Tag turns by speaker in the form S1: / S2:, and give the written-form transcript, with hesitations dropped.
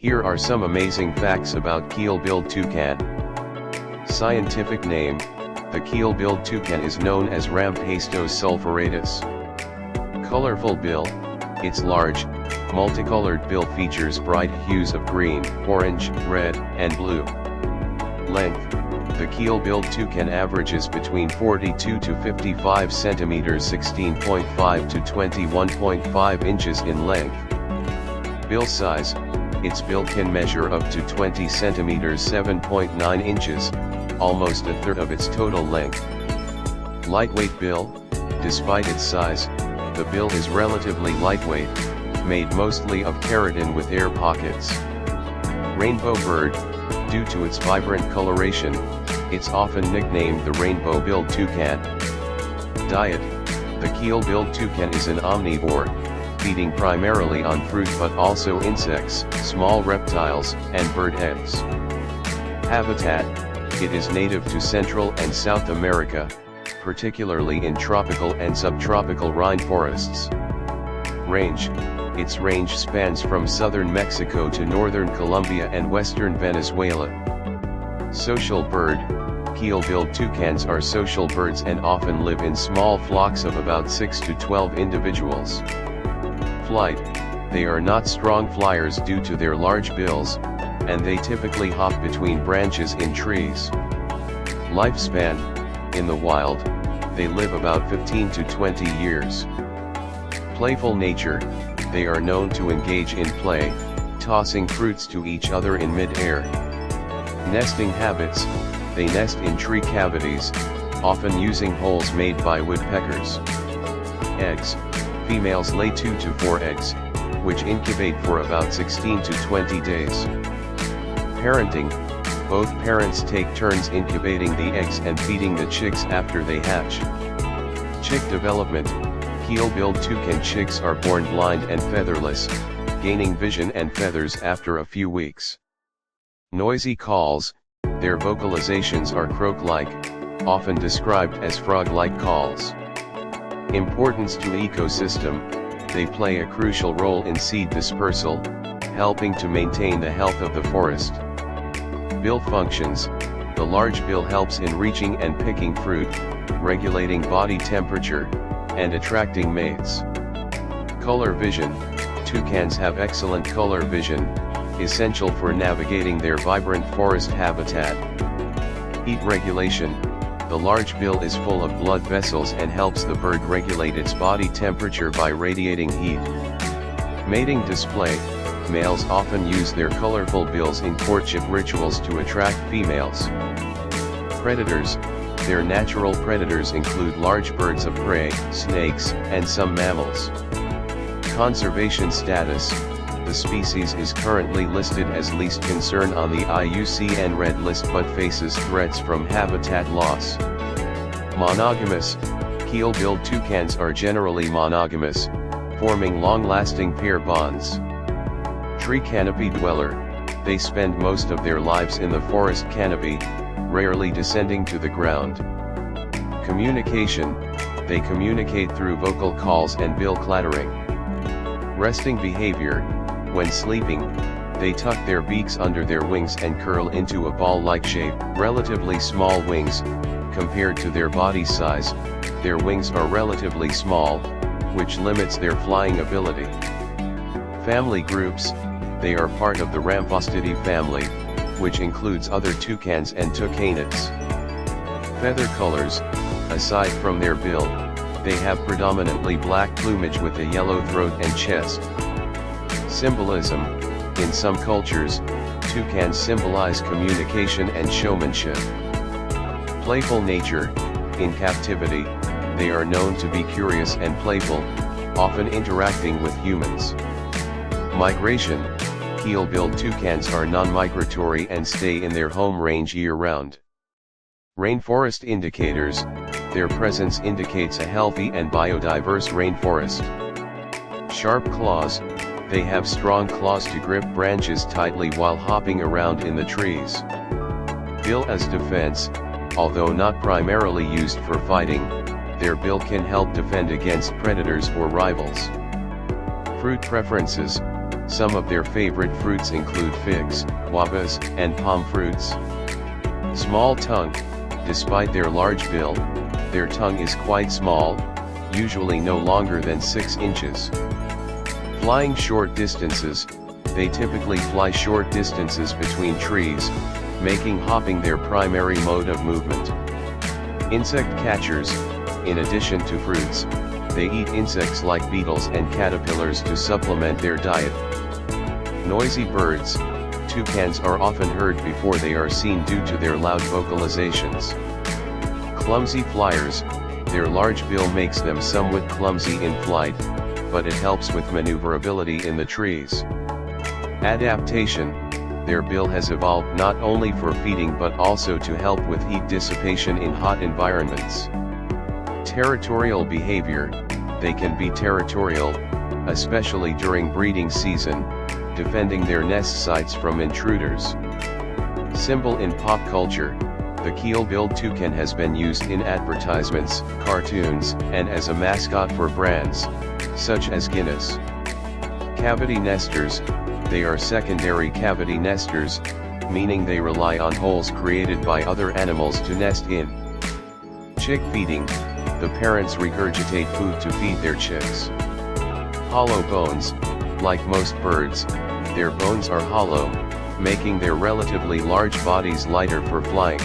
S1: Here are some amazing facts about keel-billed toucan. Scientific name: the keel-billed toucan is known as Ramphastos sulfuratus. Colorful bill: its large, multicolored bill features bright hues of green, orange, red, and blue. Length: the keel-billed toucan averages between 42 to 55 centimeters, 16.5 to 21.5 inches in length. Bill size: its bill can measure up to 20 centimeters, 7.9 inches, almost a third of its total length. Lightweight bill: despite its size, the bill is relatively lightweight, made mostly of keratin with air pockets. Rainbow bird: due to its vibrant coloration, it's often nicknamed the rainbow-billed toucan. Diet: the keel-billed toucan is an omnivore, feeding primarily on fruit but also insects, small reptiles, and bird eggs. Habitat: it is native to Central and South America, particularly in tropical and subtropical rainforests. Range: its range spans from southern Mexico to northern Colombia and western Venezuela. Social bird: keel-billed toucans are social birds and often live in small flocks of about 6 to 12 individuals. Flight: they are not strong flyers due to their large bills, and they typically hop between branches in trees. Lifespan: in the wild, they live about 15 to 20 years. Playful nature: they are known to engage in play, tossing fruits to each other in mid-air. Nesting habits: they nest in tree cavities, often using holes made by woodpeckers. Eggs: females lay 2 to 4 eggs, which incubate for about 16 to 20 days. Parenting: both parents take turns incubating the eggs and feeding the chicks after they hatch. Chick development: keel-billed toucan chicks are born blind and featherless, gaining vision and feathers after a few weeks. Noisy calls: their vocalizations are croak-like, often described as frog-like calls. Importance to ecosystem: they play a crucial role in seed dispersal, helping to maintain the health of the forest. Bill functions: the large bill helps in reaching and picking fruit, regulating body temperature, and attracting mates. Color vision: toucans have excellent color vision, essential for navigating their vibrant forest habitat. Heat regulation: the large bill is full of blood vessels and helps the bird regulate its body temperature by radiating heat. Mating display: males often use their colorful bills in courtship rituals to attract females. Predators: their natural predators include large birds of prey, snakes, and some mammals. Conservation status: the species is currently listed as least concern on the IUCN Red List but faces threats from habitat loss. Monogamous: keel-billed toucans are generally monogamous, forming long-lasting pair bonds. Tree canopy dweller: they spend most of their lives in the forest canopy, rarely descending to the ground. Communication: they communicate through vocal calls and bill clattering. Resting behavior: when sleeping, they tuck their beaks under their wings and curl into a ball-like shape. Relatively small wings: compared to their body size, their wings are relatively small, which limits their flying ability. Family groups: they are part of the Ramphastidae family, which includes other toucans and toucanids. Feather colors: aside from their bill, they have predominantly black plumage with a yellow throat and chest. Symbolism: in some cultures, toucans symbolize communication and showmanship. Playful nature: in captivity, they are known to be curious and playful, often interacting with humans. Migration: keel-billed toucans are non-migratory and stay in their home range year-round. Rainforest indicators: their presence indicates a healthy and biodiverse rainforest. Sharp claws: they have strong claws to grip branches tightly while hopping around in the trees. Bill as defense: although not primarily used for fighting, their bill can help defend against predators or rivals. Fruit preferences: Some of their favorite fruits include figs, guavas, and palm fruits. Small tongue. Despite their large bill, their tongue is quite small, usually no longer than 6 inches. Flying short distances. They typically fly short distances between trees, making hopping their primary mode of movement. Insect catchers. In addition to fruits, they eat insects like beetles and caterpillars to supplement their diet. Noisy birds. Toucans are often heard before they are seen due to their loud vocalizations. Clumsy flyers. Their large bill makes them somewhat clumsy in flight, but it helps with maneuverability in the trees. Adaptation. Their bill has evolved not only for feeding but also to help with heat dissipation in hot environments. Territorial behavior. They can be territorial, especially during breeding season, defending their nest sites from intruders. Symbol in pop culture. The Keel-Billed Toucan has been used in advertisements, cartoons, and as a mascot for brands, such as Guinness. Cavity nesters. They are secondary cavity nesters, meaning they rely on holes created by other animals to nest in. Chick feeding. The parents regurgitate food to feed their chicks. Hollow bones. Like most birds, their bones are hollow, making their relatively large bodies lighter for flying.